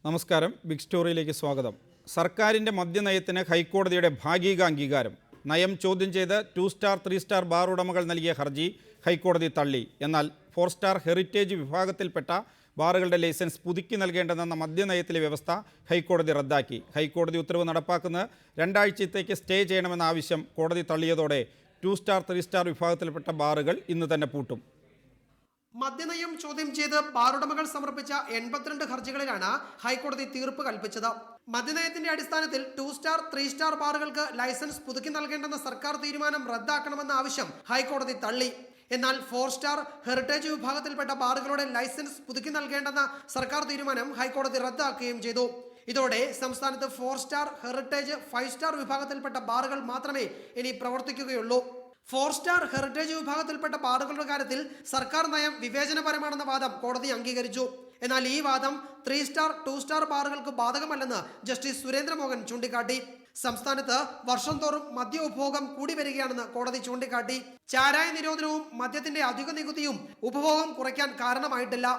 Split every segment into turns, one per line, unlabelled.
നമസ്കാരം. ബിഗ് സ്റ്റോറിയിലേക്ക് സ്വാഗതം. സർക്കാരിൻ്റെ മദ്യനയത്തിന് ഹൈക്കോടതിയുടെ ഭാഗിക അംഗീകാരം. നയം ചോദ്യം ചെയ്ത് 2 സ്റ്റാർ 3 സ്റ്റാർ ബാർ ഉടമകൾ നൽകിയ ഹർജി ഹൈക്കോടതി തള്ളി. എന്നാൽ 4 സ്റ്റാർ ഹെറിറ്റേജ് വിഭാഗത്തിൽപ്പെട്ട ബാറുകളുടെ ലൈസൻസ് പുതുക്കി നൽകേണ്ടതെന്ന മദ്യനയത്തിലെ വ്യവസ്ഥ ഹൈക്കോടതി റദ്ദാക്കി. ഹൈക്കോടതി ഉത്തരവ് നടപ്പാക്കുന്നത് 2 ആഴ്ചത്തേക്ക് സ്റ്റേ ചെയ്യണമെന്ന ആവശ്യം കോടതി തള്ളിയതോടെ 2 സ്റ്റാർ 3 സ്റ്റാർ വിഭാഗത്തിൽപ്പെട്ട ബാറുകൾ ഇന്ന് തന്നെ പൂട്ടും.
മദ്യനയം ചോദ്യം ചെയ്ത് ബാറുടമകൾ സമർപ്പിച്ച 82 ഹർജികളിലാണ് ഹൈക്കോടതി തീർപ്പ് കൽപ്പിച്ചത്. മദ്യനയത്തിന്റെ അടിസ്ഥാനത്തിൽ 2 സ്റ്റാർ 3 സ്റ്റാർ ബാറുകൾക്ക് ലൈസൻസ് പുതുക്കി നൽകേണ്ടെന്ന സർക്കാർ തീരുമാനം റദ്ദാക്കണമെന്ന ആവശ്യം ഹൈക്കോടതി തള്ളി. എന്നാൽ 4 സ്റ്റാർ ഹെറിറ്റേജ് വിഭാഗത്തിൽപ്പെട്ട ബാറുകളുടെ ലൈസൻസ് പുതുക്കി നൽകേണ്ടെന്ന സർക്കാർ തീരുമാനം ഹൈക്കോടതി റദ്ദാക്കുകയും ചെയ്തു. ഇതോടെ സംസ്ഥാനത്ത് 4 സ്റ്റാർ ഹെറിറ്റേജ് 5 സ്റ്റാർ വിഭാഗത്തിൽപ്പെട്ട ബാറുകൾ മാത്രമേ ഇനി പ്രവർത്തിക്കുകയുള്ളൂ. 4 സ്റ്റാർ ഹെറിറ്റേജ് വിഭാഗത്തിൽപ്പെട്ട ബാറുകളുടെ കാര്യത്തിൽ സർക്കാർ നയം വിവേചനപരമാണെന്ന വാദം കോടതി അംഗീകരിച്ചു. എന്നാൽ ഈ വാദം 3 സ്റ്റാർ 2 സ്റ്റാർ ബാറുകൾക്ക് ബാധകമല്ലെന്ന് ജസ്റ്റിസ് സുരേന്ദ്രമോഹൻ ചൂണ്ടിക്കാട്ടി. സംസ്ഥാനത്ത് വർഷം തോറും മദ്യ ഉപഭോഗം കൂടി വരികയാണെന്ന് കോടതി ചൂണ്ടിക്കാട്ടി. ചാരായ നിരോധനവും മദ്യത്തിന്റെ അധിക നികുതിയും ഉപഭോഗം കുറയ്ക്കാൻ കാരണമായിട്ടില്ല.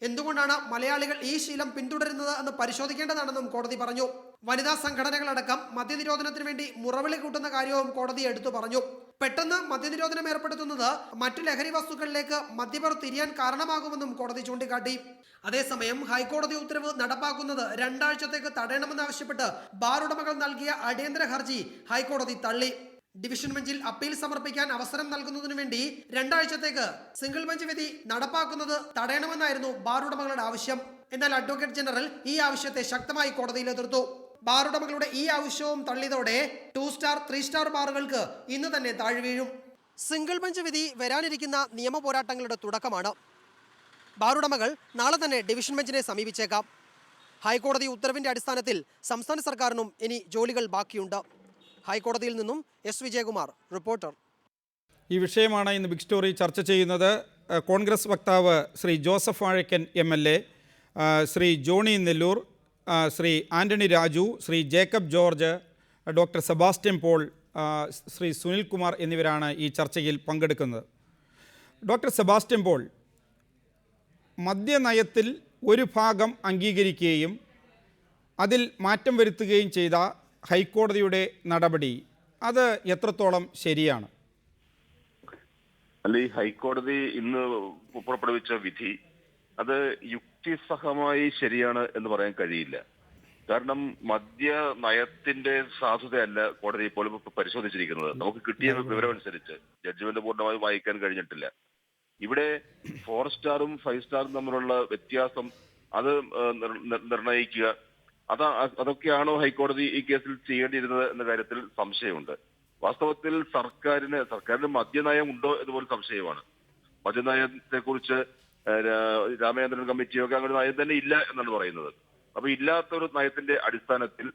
എന്തുകൊണ്ടാണ് മലയാളികൾ ഈ ശീലം പിന്തുടരുന്നത് എന്ന് പരിശോധിക്കേണ്ടതാണെന്നും കോടതി പറഞ്ഞു. വനിതാ സംഘടനകളടക്കം മദ്യനിരോധനത്തിന് വേണ്ടി മുറവിളി കൂട്ടുന്ന കാര്യവും കോടതി എടുത്തു പറഞ്ഞു. പെട്ടെന്ന് മദ്യനിരോധനം ഏർപ്പെടുത്തുന്നത് മറ്റു ലഹരി വസ്തുക്കളിലേക്ക് മദ്യപർ തിരിയാൻ കാരണമാകുമെന്നും കോടതി ചൂണ്ടിക്കാട്ടി. അതേസമയം ഹൈക്കോടതി ഉത്തരവ് നടപ്പാക്കുന്നത് 2 ആഴ്ചത്തേക്ക് തടയണമെന്നാവശ്യപ്പെട്ട് ബാർ ഉടമകൾ നൽകിയ അടിയന്തര ഹർജി ഹൈക്കോടതി തള്ളി. ഡിവിഷൻ ബെഞ്ചിൽ അപ്പീൽ സമർപ്പിക്കാൻ അവസരം നൽകുന്നതിനു വേണ്ടി 2 ആഴ്ചത്തേക്ക് സിംഗിൾ ബെഞ്ച് വിധി നടപ്പാക്കുന്നത് തടയണമെന്നായിരുന്നു ബാർ ഉടമകളുടെ ആവശ്യം. എന്നാൽ അഡ്വക്കേറ്റ് ജനറൽ ഈ ആവശ്യത്തെ ശക്തമായി കോടതിയിൽ എതിർത്തു. ബാർ ഉടമകളുടെ ഈ ആവശ്യവും തള്ളിയതോടെ 2 സ്റ്റാർ 3 സ്റ്റാർ ബാറുകൾക്ക് ഇന്ന് തന്നെ താഴ്വീഴും. സിംഗിൾ ബെഞ്ച് വിധി വരാനിരിക്കുന്ന നിയമ പോരാട്ടങ്ങളുടെ തുടക്കമാണ്. ബാറുടമകൾ നാളെ തന്നെ ഡിവിഷൻ ബെഞ്ചിനെ സമീപിച്ചേക്കാം. ഹൈക്കോടതി ഉത്തരവിന്റെ അടിസ്ഥാനത്തിൽ സംസ്ഥാന സർക്കാരിനും ഇനി ജോലികൾ ബാക്കിയുണ്ട്. ഹൈക്കോടതിയിൽ നിന്നും എസ് വിജയകുമാർ, റിപ്പോർട്ടർ.
ഈ വിഷയമാണ് ഇന്ന് ബിഗ് സ്റ്റോറി ചർച്ച ചെയ്യുന്നത്. കോൺഗ്രസ് വക്താവ് ശ്രീ ജോസഫ് വാഴക്കൻ MLA, ശ്രീ ജോണി നെല്ലൂർ, ശ്രീ ആൻ്റണി രാജു, ശ്രീ ജേക്കബ് ജോർജ്, ഡോക്ടർ സെബാസ്റ്റ്യൻ പോൾ, ശ്രീ സുനിൽ കുമാർ എന്നിവരാണ് ഈ ചർച്ചയിൽ പങ്കെടുക്കുന്നത്. ഡോക്ടർ സെബാസ്റ്റ്യൻ പോൾ, മദ്യനയത്തിൽ ഒരു ഭാഗം അംഗീകരിക്കുകയും അതിൽ മാറ്റം വരുത്തുകയും ചെയ്ത ഹൈക്കോടതിയുടെ നടപടി അത് എത്രത്തോളം ശരിയാണ്?
അല്ല, ഈ ഹൈക്കോടതി ഇന്ന് പുറപ്പെടുവിച്ച വിധി അത് യുക്തിസഹമായി ശരിയാണ് എന്ന് പറയാൻ കഴിയില്ല. കാരണം മദ്യ നയത്തിന്റെ സാധുതയല്ല കോടതി ഇപ്പോൾ പരിശോധിച്ചിരിക്കുന്നത്. നമുക്ക് കിട്ടിയ വിവരമനുസരിച്ച് ജഡ്ജ്മെന്റ് പൂർണ്ണമായി വായിക്കാൻ കഴിഞ്ഞിട്ടില്ല. ഇവിടെ 4 സ്റ്റാറും 5 സ്റ്റാറും തമ്മിലുള്ള വ്യത്യാസം അത് നിർണയിക്കുക, അതൊക്കെയാണോ ഹൈക്കോടതി ഈ കേസിൽ ചെയ്യേണ്ടിയിരുന്നത് എന്ന കാര്യത്തിൽ സംശയമുണ്ട്. വാസ്തവത്തിൽ സർക്കാരിന് മദ്യനയം ഉണ്ടോ എന്നുപോലും സംശയമാണ്. മദ്യനയത്തെ കുറിച്ച് രാമചന്ദ്രൻ കമ്മിറ്റിയൊക്കെ അങ്ങനെ നയം തന്നെ ഇല്ല എന്നാണ് പറയുന്നത്. അപ്പൊ ഇല്ലാത്തൊരു നയത്തിന്റെ അടിസ്ഥാനത്തിൽ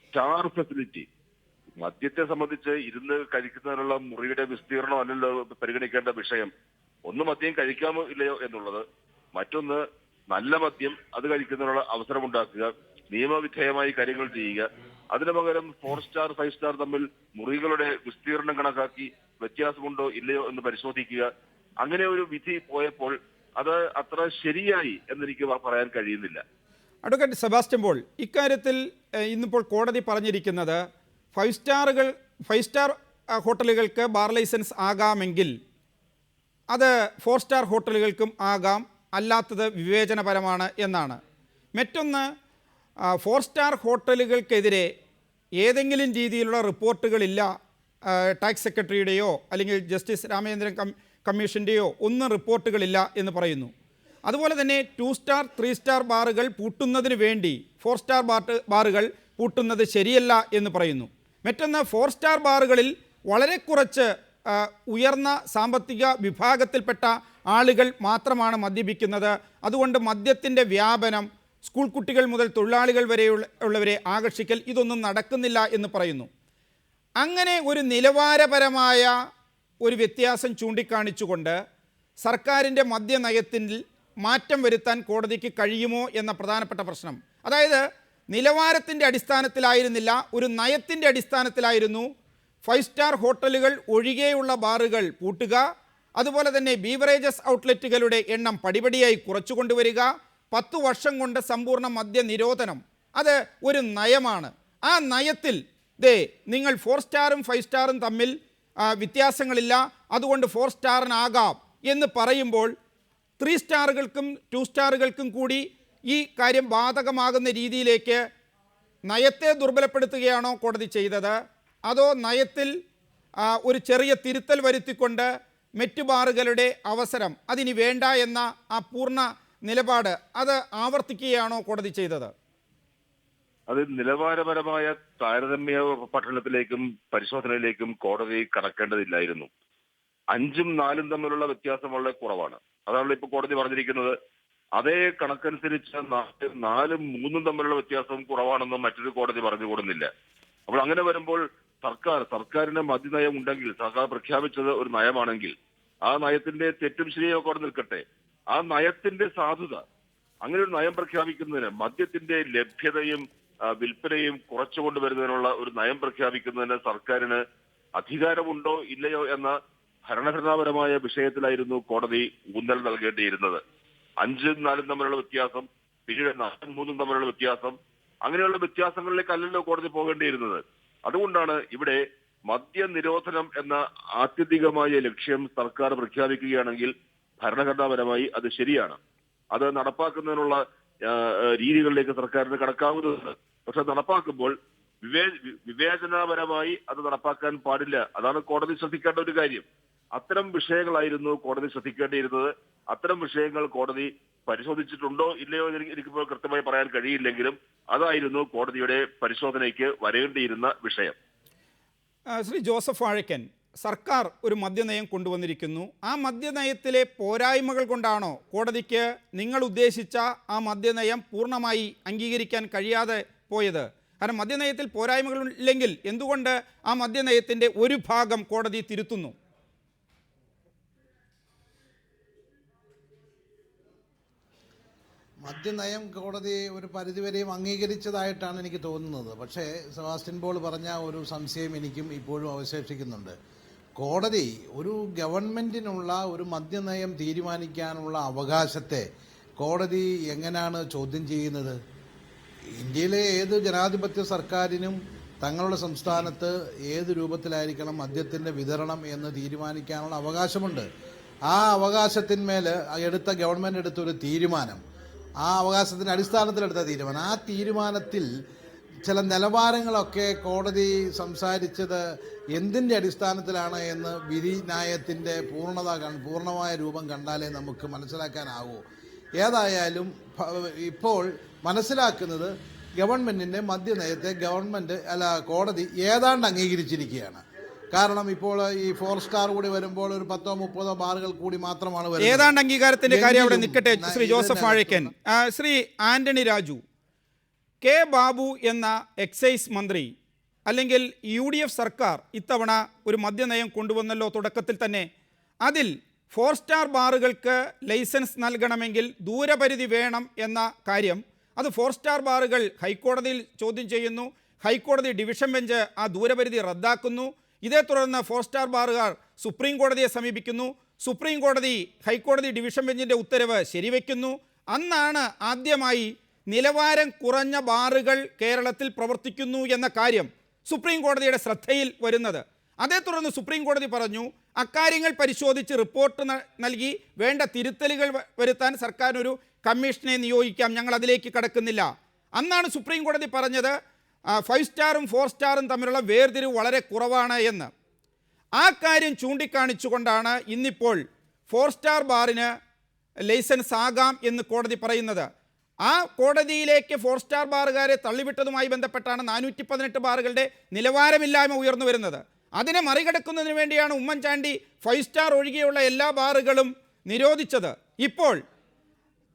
സ്റ്റാർ ഫെസിലിറ്റി, മദ്യത്തെ സംബന്ധിച്ച് ഇരുന്ന് കഴിക്കുന്നതിനുള്ള മുറിയുടെ വിസ്തീർണം അല്ലല്ലോ പരിഗണിക്കേണ്ട വിഷയം. ഒന്ന് മദ്യം കഴിക്കാമോ ഇല്ലയോ എന്നുള്ളത്, മറ്റൊന്ന് നല്ല മദ്യം അത് കഴിക്കുന്നതിനുള്ള അവസരമുണ്ടാക്കുക, നിയമവിധേയമായി കാര്യങ്ങൾ ചെയ്യുക. അതിനു പകരം 4 സ്റ്റാർ 5 സ്റ്റാർ തമ്മിൽ മുറികളുടെ വിസ്തീർണം കണക്കാക്കി വ്യത്യാസമുണ്ടോ ഇല്ലയോ എന്ന് പരിശോധിക്കുക. അങ്ങനെ ഒരു വിധി പോയപ്പോൾ അത് അത്ര ശരിയായി എന്നെനിക്ക് പറയാൻ കഴിയുന്നില്ല.
അഡ്വക്കേറ്റ് സെബാസ്റ്റ്യൻ പോൾ, ഇക്കാര്യത്തിൽ ഇന്നിപ്പോൾ കോടതി പറഞ്ഞിരിക്കുന്നത് 5 സ്റ്റാർ ഹോട്ടലുകൾക്ക് ബാർ ലൈസൻസ് ആകാമെങ്കിൽ അത് 4 സ്റ്റാർ ഹോട്ടലുകൾക്കും ആകാം, അല്ലാത്തത് വിവേചനപരമാണ് എന്നാണ്. മറ്റൊന്ന്, 4 സ്റ്റാർ ഹോട്ടലുകൾക്കെതിരെ ഏതെങ്കിലും രീതിയിലുള്ള റിപ്പോർട്ടുകളില്ല, ടാക്സ് സെക്രട്ടറിയുടെയോ അല്ലെങ്കിൽ ജസ്റ്റിസ് രാമചന്ദ്രൻ കമ്മീഷൻ്റെയോ ഒന്നും റിപ്പോർട്ടുകളില്ല എന്ന് പറയുന്നു. അതുപോലെ തന്നെ 2 സ്റ്റാർ 3 സ്റ്റാർ ബാറുകൾ പൂട്ടുന്നതിന് വേണ്ടി 4 സ്റ്റാർ ബാറുകൾ പൂട്ടുന്നത് ശരിയല്ല എന്ന് പറയുന്നു. മറ്റൊന്ന്, 4 സ്റ്റാർ ബാറുകളിൽ വളരെ കുറച്ച് ഉയർന്ന സാമ്പത്തിക വിഭാഗത്തിൽപ്പെട്ട ആളുകൾ മാത്രമാണ് മദ്യപിക്കുന്നത്. അതുകൊണ്ട് മദ്യത്തിൻ്റെ വ്യാപനം, സ്കൂൾ കുട്ടികൾ മുതൽ തൊഴിലാളികൾ വരെയുള്ളവരെ ആകർഷിക്കൽ, ഇതൊന്നും നടക്കുന്നില്ല എന്ന് പറയുന്നു. അങ്ങനെ ഒരു നിലവാരപരമായ ഒരു വ്യത്യാസം ചൂണ്ടിക്കാണിച്ചുകൊണ്ട് സർക്കാരിൻ്റെ മദ്യനയത്തിൽ മാറ്റം വരുത്താൻ കോടതിക്ക് കഴിയുമോ എന്ന പ്രധാനപ്പെട്ട പ്രശ്നം, അതായത് നിലവാരത്തിൻ്റെ അടിസ്ഥാനത്തിലായിരുന്നില്ല, ഒരു നയത്തിൻ്റെ അടിസ്ഥാനത്തിലായിരുന്നു 5 സ്റ്റാർ ഹോട്ടലുകൾ ഒഴികെയുള്ള ബാറുകൾ പൂട്ടുക, അതുപോലെ തന്നെ ബീവറേജസ് ഔട്ട്ലെറ്റുകളുടെ എണ്ണം പടിപടിയായി കുറച്ചു കൊണ്ടുവരിക, 10 വർഷം കൊണ്ട് സമ്പൂർണ്ണ മദ്യ നിരോധനം അത് ഒരു നയമാണ്. ആ നയത്തിൽ നിങ്ങൾ 4 സ്റ്റാറും 5 സ്റ്റാറും തമ്മിൽ വ്യത്യാസങ്ങളില്ല, അതുകൊണ്ട് 4 സ്റ്റാറിനാകാം എന്ന് പറയുമ്പോൾ 3 സ്റ്റാറുകൾക്കും 2 സ്റ്റാറുകൾക്കും കൂടി ഈ കാര്യം ബാധകമാകുന്ന രീതിയിലേക്ക് നയത്തെ ദുർബലപ്പെടുത്തുകയാണോ കോടതി ചെയ്തത്, അതോ നയത്തിൽ ഒരു ചെറിയ തിരുത്തൽ വരുത്തിക്കൊണ്ട് മെറ്റ് ബാറുകളുടെ അവസരം അതിനി വേണ്ട എന്ന ആ പൂർണ്ണ നിലപാട് അത് ആവർത്തിക്കുകയാണോ കോടതി ചെയ്തത്?
അത് നിലവാരപരമായ താരതമ്യ പഠനത്തിലേക്കും പരിശോധനയിലേക്കും കോടതി കടക്കേണ്ടതില്ലായിരുന്നു. 5ഉം 4ഉം തമ്മിലുള്ള വ്യത്യാസം വളരെ കുറവാണ്. അതാണല്ലോ ഇപ്പൊ കോടതി പറഞ്ഞിരിക്കുന്നത്. അതേ കണക്കനുസരിച്ച് 4ഉം 3ഉം തമ്മിലുള്ള വ്യത്യാസം കുറവാണെന്നും മറ്റൊരു കോടതി പറഞ്ഞുകൂടുന്നില്ല. അപ്പോൾ അങ്ങനെ വരുമ്പോൾ സർക്കാരിന് മദ്യനയം ഉണ്ടെങ്കിൽ, സർക്കാർ പ്രഖ്യാപിച്ചത് ഒരു നയമാണെങ്കിൽ ആ നയത്തിന്റെ തെറ്റും ശരിയോ കോടതി നിൽക്കട്ടെ. ആ നയത്തിന്റെ സാധുത, അങ്ങനെ ഒരു നയം പ്രഖ്യാപിക്കുന്നതിന്, മദ്യത്തിന്റെ ലഭ്യതയും വിൽപ്പനയും കുറച്ചുകൊണ്ടുവരുന്നതിനുള്ള ഒരു നയം പ്രഖ്യാപിക്കുന്നതിന് സർക്കാരിന് അധികാരമുണ്ടോ ഇല്ലയോ എന്ന ഭരണഘടനാപരമായ വിഷയത്തിലായിരുന്നു കോടതി ഊന്നൽ നൽകേണ്ടിയിരുന്നത്. 5ഉം 4ഉം തമ്മിലുള്ള വ്യത്യാസം, പിന്നീട് 4ഉം 3ഉം തമ്മിലുള്ള വ്യത്യാസം, അങ്ങനെയുള്ള വ്യത്യാസങ്ങളിലേക്കല്ലല്ലോ കോടതി പോകേണ്ടിയിരുന്നത്. അതുകൊണ്ടാണ് ഇവിടെ മദ്യ നിരോധനം എന്ന ആത്യന്തികമായ ലക്ഷ്യം സർക്കാർ പ്രഖ്യാപിക്കുകയാണെങ്കിൽ ഭരണഘടനാപരമായി അത് ശരിയാണ്. അത് നടപ്പാക്കുന്നതിനുള്ള രീതികളിലേക്ക് സർക്കാരിന് കടക്കാവുന്നതാണ്. പക്ഷെ നടപ്പാക്കുമ്പോൾ വിവേചനാപരമായി അത് നടപ്പാക്കാൻ പാടില്ല. അതാണ് കോടതി ശ്രദ്ധിക്കേണ്ട ഒരു കാര്യം. അത്തരം വിഷയങ്ങളായിരുന്നു കോടതി ശ്രദ്ധിക്കേണ്ടിയിരുന്നത്. അത്തരം വിഷയങ്ങൾ കോടതി പരിശോധിച്ചിട്ടുണ്ടോ ഇല്ലയോ എന്ന് എനിക്കിപ്പോൾ കൃത്യമായി പറയാൻ കഴിയില്ലെങ്കിലും അതായിരുന്നു കോടതിയുടെ പരിശോധനയ്ക്ക് വരേണ്ടിയിരുന്ന വിഷയം.
ശ്രീ ജോസഫ് വാഴക്കൻ, സർക്കാർ ഒരു മദ്യനയം കൊണ്ടുവന്നിരിക്കുന്നു. ആ മദ്യനയത്തിലെ പോരായ്മകൾ കൊണ്ടാണോ കോടതിക്ക് നിങ്ങൾ ഉദ്ദേശിച്ച ആ മദ്യനയം പൂർണ്ണമായി അംഗീകരിക്കാൻ കഴിയാതെ പോയത്? കാരണം മദ്യനയത്തിൽ പോരായ്മകൾ ഇല്ലെങ്കിൽ എന്തുകൊണ്ട് ആ മദ്യനയത്തിൻ്റെ ഒരു ഭാഗം കോടതി തിരുത്തുന്നു?
മദ്യനയം കോടതി ഒരു പരിധിവരെയും അംഗീകരിച്ചതായിട്ടാണ് എനിക്ക് തോന്നുന്നത്. പക്ഷേ സെബാസ്റ്റ്യൻ പോൾ പറഞ്ഞ ഒരു സംശയം എനിക്കും ഇപ്പോഴും അവശേഷിക്കുന്നുണ്ട്. കോടതി ഒരു ഗവൺമെൻറ്റിനുള്ള ഒരു മദ്യനയം തീരുമാനിക്കാനുള്ള അവകാശത്തെ കോടതി എങ്ങനെയാണ് ചോദ്യം ചെയ്യുന്നത്? ഇന്ത്യയിലെ ഏത് ജനാധിപത്യ സർക്കാരിനും തങ്ങളുടെ സംസ്ഥാനത്ത് ഏത് രൂപത്തിലായിരിക്കണം മദ്യത്തിൻ്റെ വിതരണം എന്ന് തീരുമാനിക്കാനുള്ള അവകാശമുണ്ട്. ആ അവകാശത്തിന്മേൽ ഗവൺമെൻറ് എടുത്തൊരു തീരുമാനം, ആ അവകാശത്തിൻ്റെ അടിസ്ഥാനത്തിലെടുത്ത തീരുമാനം, ആ തീരുമാനത്തിൽ ചില നിലവാരങ്ങളൊക്കെ കോടതി സംസാരിച്ചത് എന്തിൻ്റെ അടിസ്ഥാനത്തിലാണ് എന്ന് വിധി ന്യായത്തിൻ്റെ പൂർണ്ണമായ രൂപം കണ്ടാലേ നമുക്ക് മനസ്സിലാക്കാനാവൂ. ഏതായാലും ഇപ്പോൾ മനസ്സിലാക്കുന്നത് ഗവൺമെൻറ്റിൻ്റെ മദ്യനയത്തെ കോടതി ഏതാണ്ട് അംഗീകരിച്ചിരിക്കുകയാണ്. കാരണം ഇപ്പോൾ ഈ 4 സ്റ്റാർ കൂടി വരുമ്പോൾ ഒരു 10-30 ബാറുകൾ കൂടി മാത്രമാണ് വരുന്നത്.
ഏതാണ്ട് അംഗീകാരത്തിന്റെ കാര്യം അവിടെ നിൽക്കട്ടെ ശ്രീ ജോസഫ് വാഴക്കൻ. ശ്രീ ആന്റണി രാജു, കെ ബാബു എന്ന എക്സൈസ് മന്ത്രി അല്ലെങ്കിൽ UDF സർക്കാർ ഇത്തവണ ഒരു മദ്യനയം കൊണ്ടുവന്നല്ലോ തുടക്കത്തിൽ തന്നെ. അതിൽ 4 സ്റ്റാർ ബാറുകൾക്ക് ലൈസൻസ് നൽകണമെങ്കിൽ ദൂരപരിധി വേണം എന്ന കാര്യം, അത് 4 സ്റ്റാർ ബാറുകൾ ഹൈക്കോടതിയിൽ ചോദ്യം ചെയ്യുന്നു. ഹൈക്കോടതി ഡിവിഷൻ ബെഞ്ച് ആ ദൂരപരിധി റദ്ദാക്കുന്നു. ഇതേ തുടർന്ന് 4 സ്റ്റാർ ബാറുകാർ സുപ്രീം കോടതിയെ സമീപിക്കുന്നു. സുപ്രീം കോടതി ഹൈക്കോടതി ഡിവിഷൻ ബെഞ്ചിൻ്റെ ഉത്തരവ് ശരിവെക്കുന്നു. അന്നാണ് ആദ്യമായി നിലവാരം കുറഞ്ഞ ബാറുകൾ കേരളത്തിൽ പ്രവർത്തിക്കുന്നു എന്ന കാര്യം സുപ്രീം കോടതിയുടെ ശ്രദ്ധയിൽ വരുന്നത്. അതേ തുടർന്ന് സുപ്രീം കോടതി പറഞ്ഞു അക്കാര്യങ്ങൾ പരിശോധിച്ച് റിപ്പോർട്ട് നൽകി വേണ്ട തിരുത്തലുകൾ വരുത്താൻ സർക്കാരിനൊരു കമ്മീഷനെ നിയോഗിക്കാം, ഞങ്ങൾ അതിലേക്ക് കടക്കുന്നില്ല. അന്നാണ് സുപ്രീം കോടതി പറഞ്ഞത് 5 സ്റ്റാറും 4 സ്റ്റാറും തമ്മിലുള്ള വേർതിരിവ് വളരെ കുറവാണ് എന്ന്. ആ കാര്യം ചൂണ്ടിക്കാണിച്ചുകൊണ്ടാണ് ഇന്നിപ്പോൾ 4 സ്റ്റാർ ബാറിന് ലൈസൻസ് ആകാം എന്ന് കോടതി പറയുന്നത്. ആ കോടതിയിലേക്ക് 4 സ്റ്റാർ ബാറുകാരെ തള്ളിവിട്ടതുമായി ബന്ധപ്പെട്ടാണ് 418 ബാറുകളുടെ നിലവാരമില്ലായ്മ ഉയർന്നു വരുന്നത്. അതിനെ മറികടക്കുന്നതിന് വേണ്ടിയാണ് ഉമ്മൻചാണ്ടി 5 സ്റ്റാർ ഒഴികെയുള്ള എല്ലാ ബാറുകളും നിരോധിച്ചത്. ഇപ്പോൾ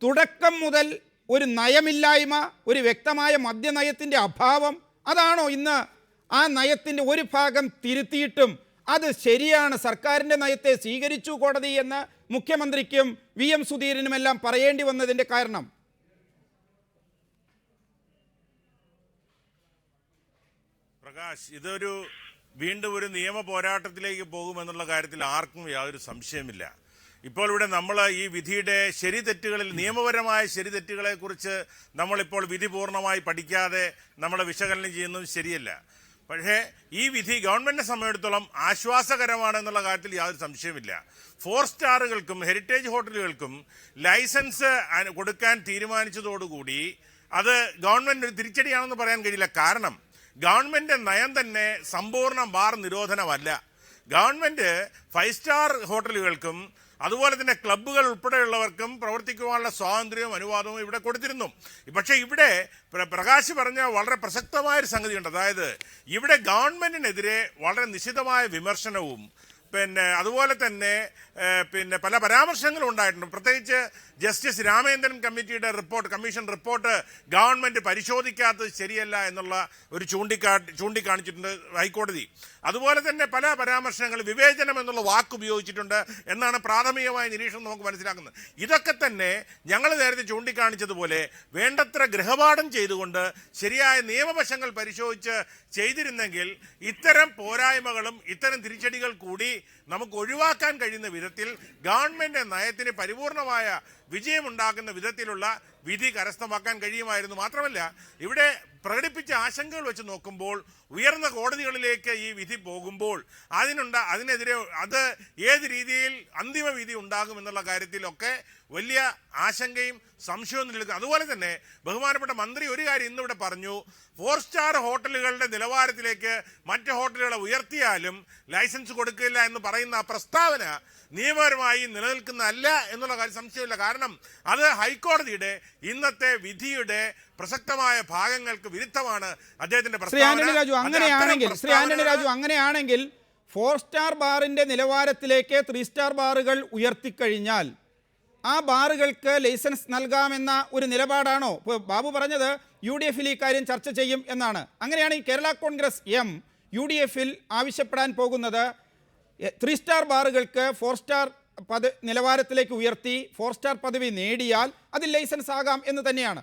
തുടക്കം മുതൽ ഒരു നയമില്ലായ്മ, ഒരു വ്യക്തമായ മദ്യനയത്തിൻ്റെ അഭാവം, അതാണോ ഇന്ന് ആ നയത്തിൻ്റെ ഒരു ഭാഗം തിരുത്തിയിട്ടും അത് ശരിയാണ്, സർക്കാരിൻ്റെ നയത്തെ സ്വീകരിച്ചു കോടതി എന്ന് മുഖ്യമന്ത്രിക്കും VM സുധീരനുമെല്ലാം പറയേണ്ടി വന്നതിൻ്റെ കാരണം?
പ്രകാശ്, വീണ്ടും ഒരു നിയമ പോരാട്ടത്തിലേക്ക് പോകുമെന്നുള്ള കാര്യത്തിൽ ആർക്കും യാതൊരു സംശയമില്ല. ഇപ്പോൾ ഇവിടെ നമ്മൾ ഈ വിധിയുടെ ശരി തെറ്റുകളിൽ നിയമപരമായ ശരി തെറ്റുകളെക്കുറിച്ച് നമ്മളിപ്പോൾ വിധി പൂർണ്ണമായി പഠിക്കാതെ നമ്മൾ വിശകലനം ചെയ്യുന്നത് ശരിയല്ല. പക്ഷേ ഈ വിധി ഗവൺമെന്റിനെ സംബന്ധിച്ചിടത്തോളം ആശ്വാസകരമാണെന്നുള്ള കാര്യത്തിൽ യാതൊരു സംശയമില്ല. 4 സ്റ്റാറുകൾക്കും ഹെറിറ്റേജ് ഹോട്ടലുകൾക്കും ലൈസൻസ് കൊടുക്കാൻ തീരുമാനിച്ചതോടുകൂടി അത് ഗവൺമെന്റ് ഒരു തിരിച്ചടിയാണെന്ന് പറയാൻ കഴിയില്ല. കാരണം ഗവൺമെന്റ് നയം തന്നെ സമ്പൂർണ്ണ ബാർ നിരോധനമല്ല. ഗവൺമെന്റ് 5 സ്റ്റാർ ഹോട്ടലുകൾക്കും അതുപോലെ തന്നെ ക്ലബ്ബുകൾ ഉൾപ്പെടെയുള്ളവർക്കും പ്രവർത്തിക്കുവാനുള്ള സ്വാതന്ത്ര്യവും അനുവാദവും ഇവിടെ കൊടുത്തിരുന്നു. പക്ഷേ ഇവിടെ പ്രകാശ് പറഞ്ഞ വളരെ പ്രസക്തമായൊരു സംഗതിയുണ്ട്. അതായത് ഇവിടെ ഗവൺമെന്റിനെതിരെ വളരെ നിശിതമായ വിമർശനവും അതുപോലെ തന്നെ പല പരാമർശങ്ങളും ഉണ്ടായിട്ടുണ്ട്. പ്രത്യേകിച്ച് justice Ramendran commission report government പരിശോധിക്കാത്തത് ശരിയല്ല എന്നുള്ള ഒരു ചൂണ്ടിക്കാണിച്ചിട്ടുണ്ട് ഹൈക്കോടതി. അതുപോലെ തന്നെ പല പരാമർശങ്ങൾ വിവേചനം എന്നുള്ള വാക്ക് ഉപയോഗിച്ചിട്ടുണ്ട് എന്നാണ് പ്രാഥമികമായ നിരീക്ഷണം നമുക്ക് മനസ്സിലാക്കുന്നത്. ഇതൊക്കെ തന്നെ ഞങ്ങൾ നേരത്തെ ചൂണ്ടിക്കാണിച്ചതുപോലെ വേണ്ടത്ര ഗൃഹപാഠം ചെയ്തുകൊണ്ട് ശരിയായ നിയമവശങ്ങൾ പരിശോധിച്ച് ചെയ്തിരുന്നെങ്കിൽ ഇത്തരം പോരായ്മകളും ഇത്തരം തിരിച്ചടികൾ കൂടി നമുക്ക് ഒഴിവാക്കാൻ കഴിയുന്ന വിധത്തിൽ ഗവൺമെന്റ് നയത്തിന് പരിപൂർണമായ വിജയമുണ്ടാക്കുന്ന വിധത്തിലുള്ള വിധി കരസ്ഥമാക്കാൻ കഴിയുമായിരുന്നു. മാത്രമല്ല ഇവിടെ പ്രകടിപ്പിച്ച ആശങ്കകൾ വെച്ച് നോക്കുമ്പോൾ ഉയർന്ന കോടതികളിലേക്ക് ഈ വിധി പോകുമ്പോൾ അതിനെതിരെ അത് ഏത് രീതിയിൽ അന്തിമ വിധി ഉണ്ടാകും എന്നുള്ള കാര്യത്തിലൊക്കെ വലിയ ആശങ്കയും സംശയവും നിലനിൽക്കും. അതുപോലെ തന്നെ ബഹുമാനപ്പെട്ട മന്ത്രി ഒരു കാര്യം ഇന്നിവിടെ പറഞ്ഞു, 4 സ്റ്റാർ ഹോട്ടലുകളുടെ നിലവാരത്തിലേക്ക് മറ്റ് ഹോട്ടലുകളെ ഉയർത്തിയാലും ലൈസൻസ് കൊടുക്കില്ല എന്ന് പറയുന്ന ആ പ്രസ്താവന നിയമപരമായി നിലനിൽക്കുന്നതല്ല എന്നുള്ള കാര്യം സംശയമില്ല. കാരണം അത് ഹൈക്കോടതിയുടെ ഇന്നത്തെ വിധിയുടെ പ്രസക്തമായ ഭാഗങ്ങൾക്ക് വിരുദ്ധമാണ് അദ്ദേഹത്തിന്റെ
ശ്രീ ആന്റണി രാജു അങ്ങനെയാണെങ്കിൽ 4 സ്റ്റാർ ബാറിന്റെ നിലവാരത്തിലേക്ക് 3 സ്റ്റാർ ബാറുകൾ ഉയർത്തിക്കഴിഞ്ഞാൽ ആ ബാറുകൾക്ക് ലൈസൻസ് നൽകാമെന്ന ഒരു നിലപാടാണോ? ഇപ്പോൾ ബാബു പറഞ്ഞത് UDF-ൽ ഈ കാര്യം ചർച്ച ചെയ്യും എന്നാണ്. അങ്ങനെയാണെങ്കിൽ കേരള കോൺഗ്രസ് എം UDF-ൽ ആവശ്യപ്പെടാൻ പോകുന്നത് 3 സ്റ്റാർ ബാറുകൾക്ക് 4 സ്റ്റാർ നിലവാരത്തിലേക്ക് ഉയർത്തി 4 സ്റ്റാർ പദവി നേടിയാൽ അതിൽ ലൈസൻസ് ആകാം എന്ന് തന്നെയാണ്.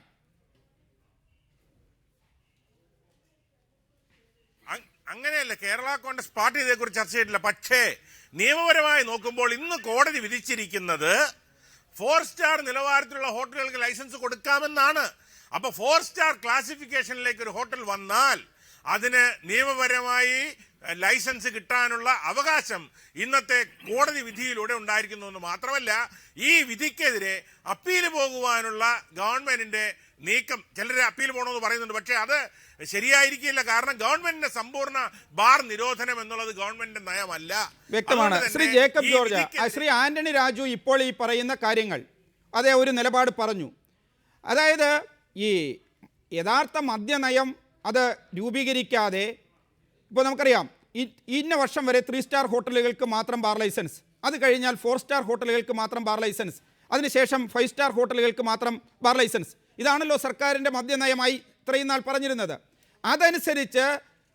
അങ്ങനെയല്ല, കേരള കോൺഗ്രസ് പാർട്ടി ഇതേക്കുറിച്ച് ചർച്ച ചെയ്തിട്ടില്ല. പക്ഷേ നിയമപരമായി നോക്കുമ്പോൾ ഇന്ന് കോടതി വിധിച്ചിരിക്കുന്നത് 4 സ്റ്റാർ നിലവാരത്തിലുള്ള ഹോട്ടലുകൾക്ക് ലൈസൻസ് കൊടുക്കാമെന്നാണ്. അപ്പൊ 4 സ്റ്റാർ ക്ലാസിഫിക്കേഷനിലേക്ക് ഒരു ഹോട്ടൽ വന്നാൽ അതിന് നിയമപരമായി ലൈസൻസ് കിട്ടാനുള്ള അവകാശം ഇന്നത്തെ കോടതി വിധിയിലൂടെ ഉണ്ടായിരിക്കുന്നു എന്ന് മാത്രമല്ല, ഈ വിധിക്കെതിരെ അപ്പീൽ പോകുവാനുള്ള ഗവൺമെന്റിന്റെ നീക്കം, ചിലർ അപ്പീൽ പോകണമെന്ന് പറയുന്നുണ്ട്, പക്ഷേ അത് ശരിയായിരിക്കില്ല. കാരണം ഗവൺമെന്റിന്റെ സമ്പൂർണ്ണ ബാർ നിരോധനം എന്നുള്ളത് ഗവൺമെന്റിന്റെ നയമല്ല.
വ്യക്തമാണ്. ശ്രീ ജേക്കബ് ജോർജ്, ശ്രീ ആന്റണി രാജു ഇപ്പോൾ ഈ പറയുന്ന കാര്യങ്ങൾ അതേ ഒരു നിലപാട് പറഞ്ഞു. അതായത് ഈ യഥാർത്ഥ മദ്യനയം അത് രൂപീകരിക്കാതെ ഇപ്പോൾ നമുക്കറിയാം ഇന്ന വർഷം വരെ 3 സ്റ്റാർ ഹോട്ടലുകൾക്ക് മാത്രം ബാർ ലൈസൻസ്, അത് കഴിഞ്ഞാൽ 4 സ്റ്റാർ ഹോട്ടലുകൾക്ക് മാത്രം ബാർ ലൈസൻസ്, അതിനുശേഷം 5 സ്റ്റാർ ഹോട്ടലുകൾക്ക് മാത്രം ബാർ ലൈസൻസ്. ഇതാണല്ലോ സർക്കാരിൻ്റെ മദ്യനയമായി ഇത്രയും നാൾ പറഞ്ഞിരുന്നത്. അതനുസരിച്ച്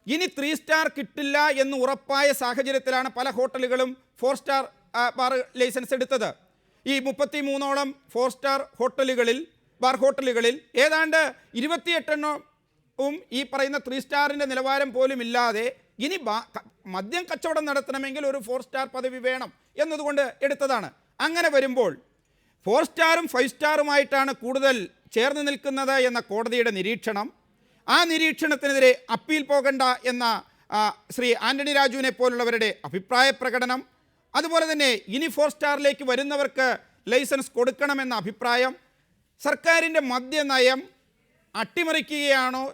ഇനി 3 സ്റ്റാർ കിട്ടില്ല എന്ന് ഉറപ്പായ സാഹചര്യത്തിലാണ് പല ഹോട്ടലുകളും 4 സ്റ്റാർ ബാർ ലൈസൻസ് എടുത്തത്. ഈ 33ഓളം 4 സ്റ്റാർ ഹോട്ടലുകളിൽ ബാർ ഹോട്ടലുകളിൽ ഏതാണ്ട് 28 ഈ പറയുന്ന 3 സ്റ്റാറിൻ്റെ നിലവാരം പോലും ഇല്ലാതെ ഇനി മദ്യം കച്ചവടം നടത്തണമെങ്കിൽ ഒരു 4 സ്റ്റാർ പദവി വേണം എന്നതുകൊണ്ട് എടുത്തതാണ്. അങ്ങനെ വരുമ്പോൾ 4 സ്റ്റാറും 5 സ്റ്റാറുമായിട്ടാണ് കൂടുതൽ ചേർന്ന് നിൽക്കുന്നത് എന്ന കോടതിയുടെ നിരീക്ഷണം, ആ നിരീക്ഷണത്തിനെതിരെ അപ്പീൽ പോകണ്ട എന്ന ശ്രീ ആന്റണി രാജുവിനെ പോലുള്ളവരുടെ അഭിപ്രായ പ്രകടനം, അതുപോലെ തന്നെ ഇനി 4 സ്റ്റാറിലേക്ക് വരുന്നവർക്ക് ലൈസൻസ് കൊടുക്കണമെന്ന അഭിപ്രായം, സർക്കാരിൻ്റെ മദ്യനയം അട്ടിമറിക്കുകയാണോ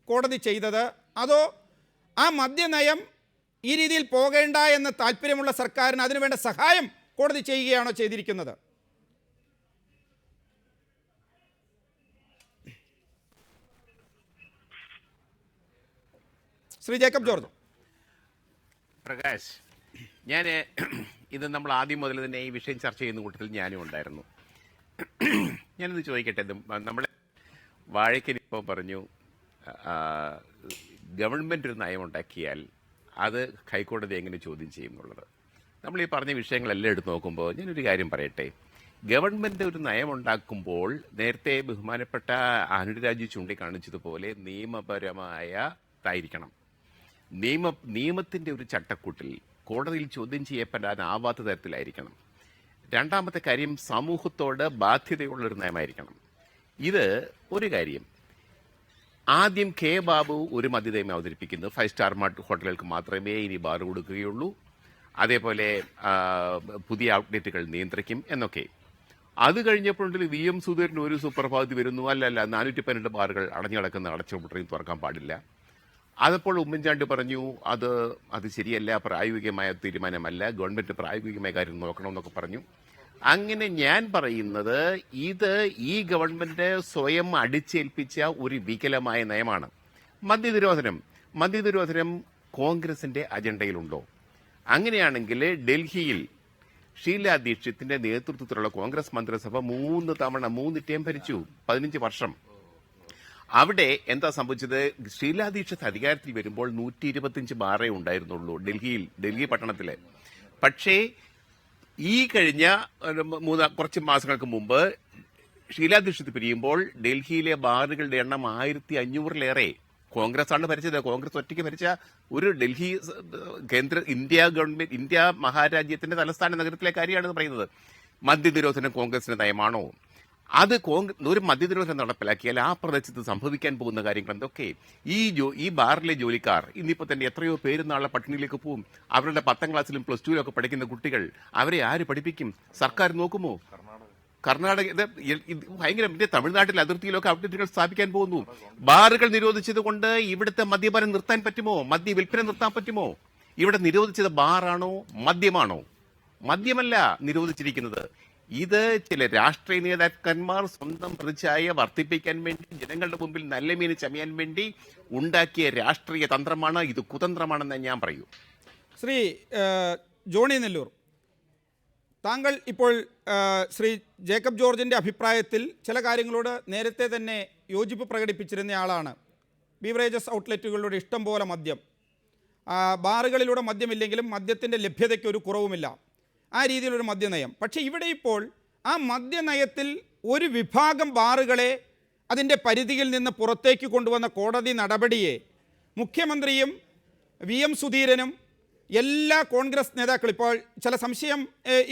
കോടതി ചെയ്തത്, അതോ ആ മദ്യനയം ഈ രീതിയിൽ പോകേണ്ട എന്ന് താല്പര്യമുള്ള സർക്കാരിന് അതിനുവേണ്ട സഹായം കോടതി ചെയ്യുകയാണോ ചെയ്തിരിക്കുന്നത്? ശ്രീ ജേക്കബ് ജോർജ്.
പ്രകാശ്, ഞാൻ ഇത് നമ്മൾ ആദ്യം മുതൽ തന്നെ ഈ വിഷയം ചർച്ച ചെയ്യുന്ന കൂട്ടത്തിൽ ഞാനും ഉണ്ടായിരുന്നു. ഞാനിത് ചോദിക്കട്ടെ, നമ്മളെ വാഴയ്ക്കനിപ്പോൾ പറഞ്ഞു ഗവൺമെൻറ് ഒരു നയമുണ്ടാക്കിയാൽ അത് ഹൈക്കോടതി എങ്ങനെ ചോദ്യം ചെയ്യും എന്നുള്ളത്. നമ്മൾ ഈ പറഞ്ഞ വിഷയങ്ങളെല്ലാം എടുത്ത് നോക്കുമ്പോൾ ഞാനൊരു കാര്യം പറയട്ടെ. ഗവൺമെൻറ് ഒരു നയമുണ്ടാക്കുമ്പോൾ നേരത്തെ ബഹുമാനപ്പെട്ട ആന്റണി രാജു ചൂണ്ടിക്കാണിച്ചതുപോലെ നിയമപരമായതായിരിക്കണം. നിയമത്തിൻ്റെ ഒരു ചട്ടക്കൂട്ടിൽ കോടതിയിൽ ചോദ്യം ചെയ്യപ്പെടാനാവാത്ത തരത്തിലായിരിക്കണം. രണ്ടാമത്തെ കാര്യം സമൂഹത്തോട് ബാധ്യതയുള്ളൊരു നയമായിരിക്കണം. ഇത് ഒരു കാര്യം. ആദ്യം കെ ബാബു ഒരു മദ്യനയം അവതരിപ്പിക്കുന്നു. 5 സ്റ്റാർ ഹോട്ടലുകൾക്ക് മാത്രമേ ഇനി ബാർ കൊടുക്കുകയുള്ളൂ, അതേപോലെ പുതിയ ഔട്ട്ലെറ്റുകൾ നിയന്ത്രിക്കും എന്നൊക്കെ. അത് കഴിഞ്ഞപ്പോഴുണ്ടെങ്കിൽ VM സുധീരൻ ഒരു സുപ്രഭാതത്തിൽ വരുന്നു, അല്ലല്ല 412 ബാറുകൾ അടഞ്ഞു കിടക്കുന്ന അടച്ചുപൂട്ടയും തുറക്കാൻ പാടില്ല. അതപ്പോൾ ഉമ്മൻചാണ്ടി പറഞ്ഞു അത് ശരിയല്ല, പ്രായോഗികമായ തീരുമാനമല്ല, ഗവൺമെന്റ് പ്രായോഗികമായ കാര്യം നോക്കണമെന്നൊക്കെ പറഞ്ഞു. അങ്ങനെ ഞാൻ പറയുന്നത് ഇത് ഈ ഗവൺമെന്റ് സ്വയം അടിച്ചേൽപ്പിച്ച ഒരു വികലമായ നയമാണ്. മദ്യനിരോധനം കോൺഗ്രസിന്റെ അജണ്ടയിലുണ്ടോ? അങ്ങനെയാണെങ്കിൽ ഡൽഹിയിൽ ഷീലാ ദീക്ഷിത്തിന്റെ നേതൃത്വത്തിലുള്ള കോൺഗ്രസ് മന്ത്രിസഭ 3 ടേം ഭരിച്ചു, 15 വർഷം. അവിടെ എന്താ സംഭവിച്ചത്? ഷീലാ ദീക്ഷിത് അധികാരത്തിൽ വരുമ്പോൾ 125 ബാറേ ഉണ്ടായിരുന്നുള്ളൂ ഡൽഹി പട്ടണത്തില്. പക്ഷേ ഈ കഴിഞ്ഞ കുറച്ച് മാസങ്ങൾക്ക് മുമ്പ് ഷീലാ ദീക്ഷിത് പിരിയുമ്പോൾ ഡൽഹിയിലെ ബാറുകളുടെ എണ്ണം 1500-ലേറെ. കോൺഗ്രസ് ആണ് ഭരിച്ചത്. കോൺഗ്രസ് ഒറ്റയ്ക്ക് ഭരിച്ച ഒരു ഡൽഹി ഇന്ത്യ മഹാരാജ്യത്തിന്റെ തലസ്ഥാന നഗരത്തിലെ കാര്യമാണ് പറയുന്നത്. മദ്യനിരോധനം കോൺഗ്രസിന്റെ നയമാണോ? അത് ഒരു മദ്യനിരോധനം നടപ്പിലാക്കിയാൽ ആ പ്രദേശത്ത് സംഭവിക്കാൻ പോകുന്ന കാര്യങ്ങൾ എന്തൊക്കെ? ഈ ബാറിലെ ജോലിക്കാർ ഇന്നിപ്പോ തന്നെ എത്രയോ പേര് നാളെ പട്ടിണിയിലേക്ക് പോവും. അവരുടെ 10ാം ക്ലാസ്സിലും +2 ഒക്കെ പഠിക്കുന്ന കുട്ടികൾ, അവരെ ആര് പഠിപ്പിക്കും? സർക്കാർ നോക്കുമോ? കർണാടക ഭയങ്കര തമിഴ്നാട്ടിൽ അതിർത്തിയിലൊക്കെ ഔട്ട്ലെറ്റുകൾ സ്ഥാപിക്കാൻ പോകുന്നു. ബാറുകൾ നിരോധിച്ചത് കൊണ്ട് ഇവിടുത്തെ മദ്യപാനം നിർത്താൻ പറ്റുമോ? മദ്യ വിൽപ്പന നിർത്താൻ പറ്റുമോ? ഇവിടെ നിരോധിച്ചത് ബാറാണോ മദ്യമാണോ? മദ്യമല്ല നിരോധിച്ചിരിക്കുന്നത്. ഇത് ചില രാഷ്ട്രീയ നേതാക്കന്മാർ സ്വന്തം പ്രതിച്ഛായ വർദ്ധിപ്പിക്കാൻ വേണ്ടി, ജനങ്ങളുടെ മുമ്പിൽ നല്ല മീന് ചമയാൻ വേണ്ടി ഉണ്ടാക്കിയ രാഷ്ട്രീയ തന്ത്രമാണ്. ഇത് കുതന്ത്രമാണെന്ന് ഞാൻ പറയൂ.
ശ്രീ ജോണി നെല്ലൂർ, താങ്കൾ ഇപ്പോൾ ശ്രീ ജേക്കബ് ജോർജിൻ്റെ അഭിപ്രായത്തിൽ ചില കാര്യങ്ങളോട് നേരത്തെ തന്നെ യോജിപ്പ് പ്രകടിപ്പിച്ചിരുന്ന ആളാണ്. ബീവറേജസ് ഔട്ട്ലെറ്റുകളിലൂടെ ഇഷ്ടം പോലെ മദ്യം, ബാറുകളിലൂടെ മദ്യമില്ലെങ്കിലും മദ്യത്തിൻ്റെ ലഭ്യതയ്ക്ക് ഒരു കുറവുമില്ല, ആ രീതിയിലൊരു മദ്യനയം. പക്ഷേ ഇവിടെ ഇപ്പോൾ ആ മദ്യനയത്തിൽ ഒരു വിഭാഗം ബാറുകളെ അതിൻ്റെ പരിധിയിൽ നിന്ന് പുറത്തേക്ക് കൊണ്ടുവന്ന കോടതി നടപടിയെ മുഖ്യമന്ത്രിയും VM സുധീരനും എല്ലാ കോൺഗ്രസ് നേതാക്കളും, ഇപ്പോൾ ചില സംശയം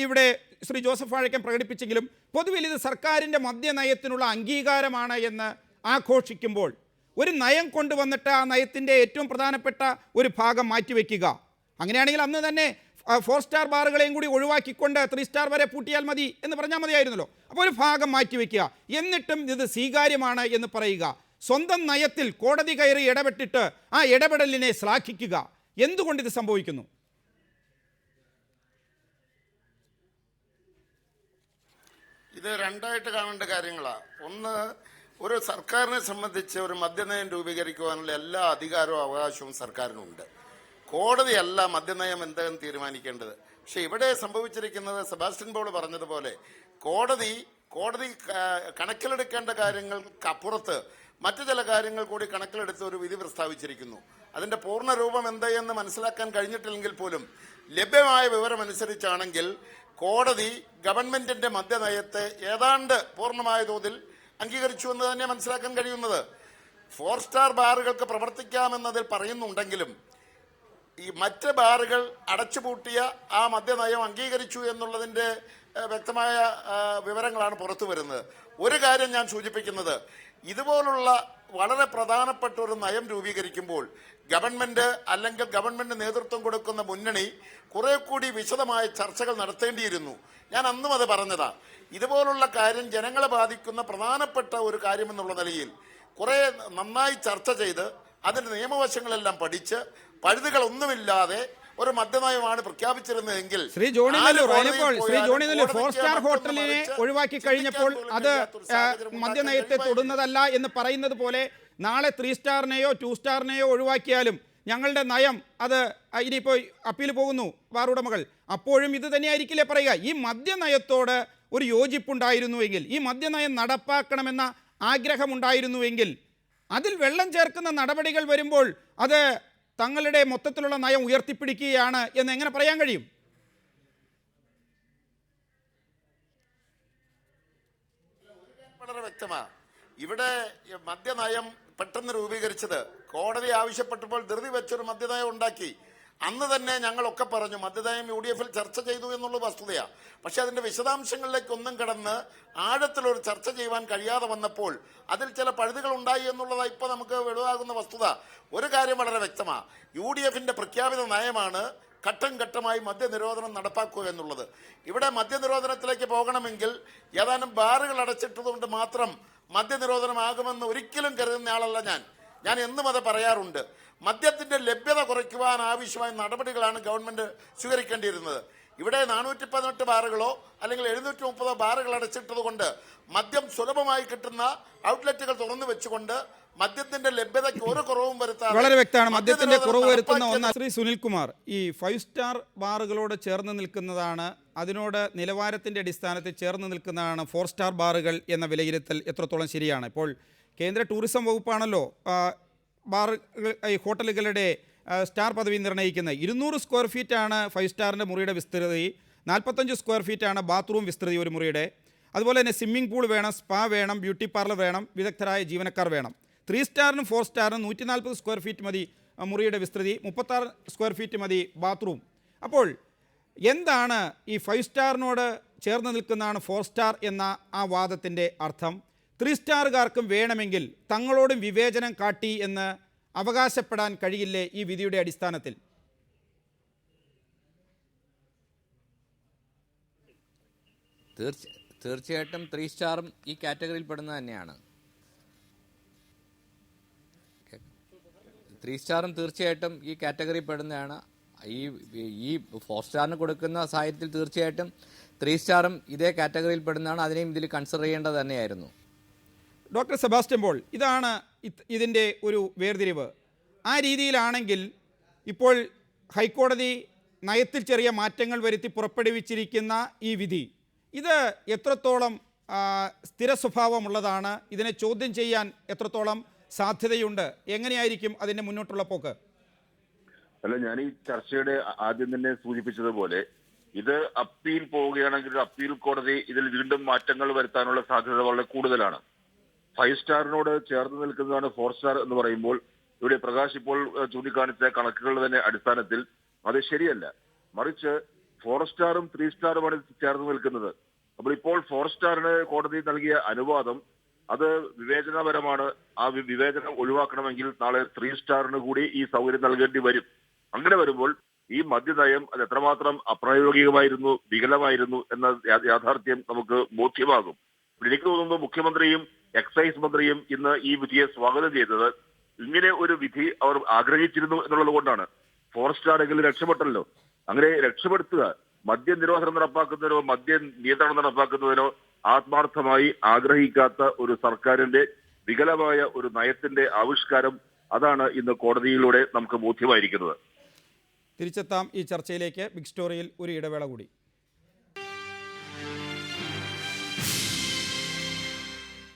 ഇവിടെ ശ്രീ ജോസഫ് വാഴക്കൻ പ്രകടിപ്പിച്ചെങ്കിലും പൊതുവിൽ ഇത് സർക്കാരിൻ്റെ മദ്യനയത്തിനുള്ള അംഗീകാരമാണ് എന്ന് ആഘോഷിക്കുമ്പോൾ ഒരു നയം കൊണ്ടുവന്നിട്ട് ആ നയത്തിൻ്റെ ഏറ്റവും പ്രധാനപ്പെട്ട ഒരു ഭാഗം മാറ്റിവെക്കുക. അങ്ങനെയാണെങ്കിൽ അന്ന് തന്നെ 4 സ്റ്റാർ ബാറുകളെയും കൂടി ഒഴിവാക്കിക്കൊണ്ട് 3 സ്റ്റാർ വരെ പൂട്ടിയാൽ മതി എന്ന് പറഞ്ഞാൽ മതിയായിരുന്നല്ലോ. അപ്പോൾ ഒരു ഭാഗം മാറ്റിവെക്കുക, എന്നിട്ടും ഇത് സ്വീകാര്യമാണ് എന്ന് പറയുക. സ്വന്തം നയത്തിൽ കോടതി കയറി ഇടപെട്ടിട്ട് ആ ഇടപെടലിനെ ശ്ലാഘിക്കുക. എന്തുകൊണ്ട് ഇത് സംഭവിക്കുന്നു?
ഇത് രണ്ടായിട്ട് കാണേണ്ട കാര്യങ്ങളാണ്. ഒന്ന്, ഒരു സർക്കാരിനെ സംബന്ധിച്ച് ഒരു മദ്യനയം രൂപീകരിക്കുവാനുള്ള എല്ലാ അധികാരവും അവകാശവും സർക്കാരിനുണ്ട്. കോടതിയല്ല മദ്യനയം എന്തെന്ന് തീരുമാനിക്കേണ്ടത്. പക്ഷെ ഇവിടെ സംഭവിച്ചിരിക്കുന്നത് സെബാസ്റ്റ്യൻ പോൾ പറഞ്ഞതുപോലെ കോടതി കണക്കിലെടുക്കേണ്ട കാര്യങ്ങൾക്കപ്പുറത്ത് മറ്റു ചില കാര്യങ്ങൾ കൂടി കണക്കിലെടുത്ത് ഒരു വിധി പ്രസ്താവിച്ചിരിക്കുന്നു. അതിന്റെ പൂർണ്ണ രൂപം എന്തെന്ന് മനസ്സിലാക്കാൻ കഴിഞ്ഞിട്ടില്ലെങ്കിൽ പോലും ലഭ്യമായ വിവരമനുസരിച്ചാണെങ്കിൽ കോടതി ഗവൺമെന്റിന്റെ മദ്യനയത്തെ ഏതാണ്ട് പൂർണ്ണമായ തോതിൽ അംഗീകരിച്ചു എന്ന് തന്നെ മനസ്സിലാക്കാൻ കഴിയുന്നത്. 4 സ്റ്റാർ ബാറുകൾക്ക് പ്രവർത്തിക്കാമെന്നതിൽ പറയുന്നുണ്ടെങ്കിലും ഈ മറ്റ് ബാറുകൾ അടച്ചുപൂട്ടിയ ആ മദ്യനയം അംഗീകരിച്ചു എന്നുള്ളതിന്റെ വ്യക്തമായ വിവരങ്ങളാണ് പുറത്തു വരുന്നത്. ഒരു കാര്യം ഞാൻ സൂചിപ്പിക്കുന്നത്, ഇതുപോലുള്ള വളരെ പ്രധാനപ്പെട്ട ഒരു നയം രൂപീകരിക്കുമ്പോൾ ഗവൺമെന്റ് അല്ലെങ്കിൽ ഗവൺമെന്റ് നേതൃത്വം കൊടുക്കുന്ന മുന്നണി കുറെ കൂടി വിശദമായ ചർച്ചകൾ നടത്തേണ്ടിയിരുന്നു. ഞാൻ അന്നും അത് പറഞ്ഞതാ. ഇതുപോലുള്ള കാര്യം ജനങ്ങളെ ബാധിക്കുന്ന പ്രധാനപ്പെട്ട ഒരു കാര്യമെന്നുള്ള നിലയിൽ കുറെ നന്നായി ചർച്ച ചെയ്ത് അതിന്റെ നിയമവശങ്ങളെല്ലാം പഠിച്ച് പഴുതുകളൊന്നുമില്ലാതെ ഒരു മദ്യനയമാണ് പ്രഖ്യാപിച്ചിരുന്നതെങ്കിൽ
ശ്രീ ജോണി നെല്ലൂർ 4 സ്റ്റാർ ഹോട്ടലിനെ ഒഴിവാക്കി കഴിഞ്ഞപ്പോൾ അത് മദ്യനയത്തെ തൊടുന്നതല്ല എന്ന് പറയുന്നത് പോലെ നാളെ 3 സ്റ്റാറിനെയോ 2 സ്റ്റാറിനെയോ ഒഴിവാക്കിയാലും ഞങ്ങളുടെ നയം അത് ഇനിയിപ്പോൾ അപ്പീൽ പോകുന്നു ബാറുടമകൾ, അപ്പോഴും ഇത് തന്നെയായിരിക്കില്ലേ പറയുക? ഈ മദ്യനയത്തോട് ഒരു യോജിപ്പുണ്ടായിരുന്നുവെങ്കിൽ, ഈ മദ്യനയം നടപ്പാക്കണമെന്ന ആഗ്രഹമുണ്ടായിരുന്നുവെങ്കിൽ അതിൽ വെള്ളം ചേർക്കുന്ന നടപടികൾ വരുമ്പോൾ അത് തങ്ങളുടെ മൊത്തത്തിലുള്ള നയം ഉയർത്തിപ്പിടിക്കുകയാണ് എന്ന് എങ്ങനെ പറയാൻ കഴിയും?
വളരെ വ്യക്തമാണ്. ഇവിടെ മദ്യനയം പെട്ടെന്ന് രൂപീകരിച്ചത് കോടതി ആവശ്യപ്പെട്ടപ്പോൾ ധൃതി വെച്ചൊരു മദ്യനയം ഉണ്ടാക്കി. അന്ന് തന്നെ ഞങ്ങളൊക്കെ പറഞ്ഞു മദ്യനയം UDF ചർച്ച ചെയ്തു എന്നുള്ള വസ്തുതയാണ്. പക്ഷെ അതിൻ്റെ വിശദാംശങ്ങളിലേക്ക് ഒന്നും കടന്ന് ആഴത്തിലൊരു ചർച്ച ചെയ്യുവാൻ കഴിയാതെ വന്നപ്പോൾ അതിൽ ചില പഴുതുകൾ ഉണ്ടായി എന്നുള്ളതാണ് ഇപ്പോൾ നമുക്ക് വെളിവാകുന്ന വസ്തുത. ഒരു കാര്യം വളരെ വ്യക്തമാണ്, UDF പ്രഖ്യാപിത നയമാണ് ഘട്ടം ഘട്ടമായി മദ്യനിരോധനം നടപ്പാക്കുക എന്നുള്ളത്. ഇവിടെ മദ്യനിരോധനത്തിലേക്ക് പോകണമെങ്കിൽ ഏതാനും ബാറുകൾ അടച്ചിട്ടതുകൊണ്ട് മാത്രം മദ്യനിരോധനമാകുമെന്ന് ഒരിക്കലും കരുതുന്ന ആളല്ല ഞാൻ എന്നും അത് പറയാറുണ്ട്. മദ്യത്തിൻ്റെ ലഭ്യത കുറയ്ക്കുവാൻ ആവശ്യമായ നടപടികളാണ് ഗവൺമെൻറ് സ്വീകരിക്കേണ്ടിയിരുന്നത്. ഇവിടെ 418 ബാറുകളോ അല്ലെങ്കിൽ 730 ബാറുകൾ അടച്ചിട്ടത് കൊണ്ട് മദ്യം സുലഭമായി കിട്ടുന്ന ഔട്ട്ലെറ്റുകൾ തുറന്നു വെച്ചുകൊണ്ട് മദ്യത്തിന്റെ ലഭ്യതയ്ക്ക് ഒരു കുറവും വരുത്താതെ
വളരെ വ്യക്തമാണ് മദ്യത്തിന്റെ കുറവ് വരുത്തുന്ന ഒന്ന്. ശ്രീ സുനിൽകുമാർ, ഈ 5 സ്റ്റാർ ബാറുകളോട് ചേർന്ന് നിൽക്കുന്നതാണ്, അതിനോട് നിലവാരത്തിന്റെ അടിസ്ഥാനത്തിൽ ചേർന്ന് നിൽക്കുന്നതാണ് 4 സ്റ്റാർ ബാറുകൾ എന്ന വിലയിരുത്തൽ എത്രത്തോളം ശരിയാണ്? ഇപ്പോൾ കേന്ദ്ര ടൂറിസം വകുപ്പാണല്ലോ ബാറുകൾ ഈ ഹോട്ടലുകളുടെ സ്റ്റാർ പദവി നിർണ്ണയിക്കുന്നത്. 200 സ്ക്വയർ ഫീറ്റാണ് 5 സ്റ്റാറിൻ്റെ മുറിയുടെ വിസ്തൃതി, 45 സ്ക്വയർ ഫീറ്റാണ് ബാത്റൂം വിസ്തൃതി ഒരു മുറിയുടെ. അതുപോലെ തന്നെ സ്വിമ്മിംഗ് പൂൾ വേണം, സ്പാ വേണം, ബ്യൂട്ടി പാർലർ വേണം, വിദഗ്ധരായ ജീവനക്കാർ വേണം. 3 സ്റ്റാറിനും 4 സ്റ്റാറിനും 140 സ്ക്വയർ ഫീറ്റ് മതി മുറിയുടെ വിസ്തൃതി, 36 സ്ക്വയർ ഫീറ്റ് മതി ബാത്റൂം. അപ്പോൾ എന്താണ് ഈ 5 സ്റ്റാറിനോട് ചേർന്ന് നിൽക്കുന്നതാണ് 4 സ്റ്റാർ എന്ന ആ വാദത്തിൻ്റെ അർത്ഥം? 3 സ്റ്റാറുകാർക്കും വേണമെങ്കിൽ തങ്ങളോടും വിവേചനം കാട്ടി എന്ന് അവകാശപ്പെടാൻ കഴിയില്ലേ ഈ വിധിയുടെ അടിസ്ഥാനത്തിൽ?
തീർച്ചയായിട്ടും 3 സ്റ്റാറും ഈ കാറ്റഗറിയിൽ പെടുന്നത് തന്നെയാണ്. 3 സ്റ്റാറും തീർച്ചയായിട്ടും ഈ കാറ്റഗറിയിൽ പെടുന്നതാണ്. ഈ 4 സ്റ്റാറിന് കൊടുക്കുന്ന സാഹചര്യത്തിൽ തീർച്ചയായിട്ടും 3 സ്റ്റാറും ഇതേ കാറ്റഗറിയിൽ പെടുന്നതാണ്. അതിനെയും ഇതിൽ കൺസിഡർ ചെയ്യേണ്ടത് തന്നെയായിരുന്നു.
ഡോക്ടർ സെബാസ്റ്റ്യൻ പോൾ, ഇതാണ് ഇതിൻ്റെ ഒരു വേർതിരിവ്. ആ രീതിയിലാണെങ്കിൽ ഇപ്പോൾ ഹൈക്കോടതി നയത്തിൽ ചെറിയ മാറ്റങ്ങൾ വരുത്തി പുറപ്പെടുവിച്ചിരിക്കുന്ന ഈ വിധി, ഇത് എത്രത്തോളം സ്ഥിര സ്വഭാവമുള്ളതാണ്? ഇതിനെ ചോദ്യം ചെയ്യാൻ എത്രത്തോളം സാധ്യതയുണ്ട്? എങ്ങനെയായിരിക്കും അതിൻ്റെ മുന്നോട്ടുള്ള പോക്ക്?
അല്ല, ഞാൻ ഈ ചർച്ചയുടെ ആദ്യം തന്നെ സൂചിപ്പിച്ചതുപോലെ ഇത് അപ്പീൽ പോവുകയാണെങ്കിൽ അപ്പീൽ കോടതി ഇതിൽ വീണ്ടും മാറ്റങ്ങൾ വരുത്താനുള്ള സാധ്യത വളരെ കൂടുതലാണ്. 5 സ്റ്റാറിനോട് ചേർന്ന് നിൽക്കുന്നതാണ് 4 സ്റ്റാർ എന്ന് പറയുമ്പോൾ ഇവിടെ പ്രകാശ് ഇപ്പോൾ ചൂണ്ടിക്കാണിച്ച കണക്കുകളുടെ തന്നെ അടിസ്ഥാനത്തിൽ അത് ശരിയല്ല. മറിച്ച് 4 സ്റ്റാറും 3 സ്റ്റാറുമാണ് ചേർന്ന് നിൽക്കുന്നത്. അപ്പോൾ ഇപ്പോൾ 4 സ്റ്റാറിന് കോടതി നൽകിയ അനുവാദം അത് വിവേചനപരമാണ്. ആ വിവേചനം ഒഴിവാക്കണമെങ്കിൽ നാളെ 3 സ്റ്റാറിന് കൂടി ഈ സൗകര്യം നൽകേണ്ടി വരും. അങ്ങനെ വരുമ്പോൾ ഈ മദ്യനയം അത് എത്രമാത്രം അപ്രായോഗികമായിരുന്നു, വികലമായിരുന്നു എന്ന യാഥാർത്ഥ്യം നമുക്ക് ബോധ്യമാകും. എനിക്ക് തോന്നുന്നു മുഖ്യമന്ത്രിയും എക്സൈസ് മന്ത്രിയും ഇന്ന് ഈ വിധിയെ സ്വാഗതം ചെയ്തത് ഇങ്ങനെ ഒരു വിധി അവർ ആഗ്രഹിച്ചിരുന്നു എന്നുള്ളത് കൊണ്ടാണ്. 4 സ്റ്റാർ എങ്കിലും രക്ഷപ്പെട്ടല്ലോ. അങ്ങനെ രക്ഷപ്പെടുത്തുക, മദ്യ നിരോധനം നടപ്പാക്കുന്നതിനോ മദ്യ നിയന്ത്രണം നടപ്പാക്കുന്നതിനോ ആത്മാർത്ഥമായി ആഗ്രഹിക്കാത്ത ഒരു സർക്കാരിന്റെ വികലമായ ഒരു നയത്തിന്റെ ആവിഷ്കാരം, അതാണ് ഇന്ന് കോടതിയിലൂടെ നമുക്ക് ബോധ്യമായിരിക്കുന്നത്.
തിരിച്ചെത്താം ഈ ചർച്ചയിലേക്ക്. ബിഗ് സ്റ്റോറിയിൽ ഒരു ഇടവേള കൂടി.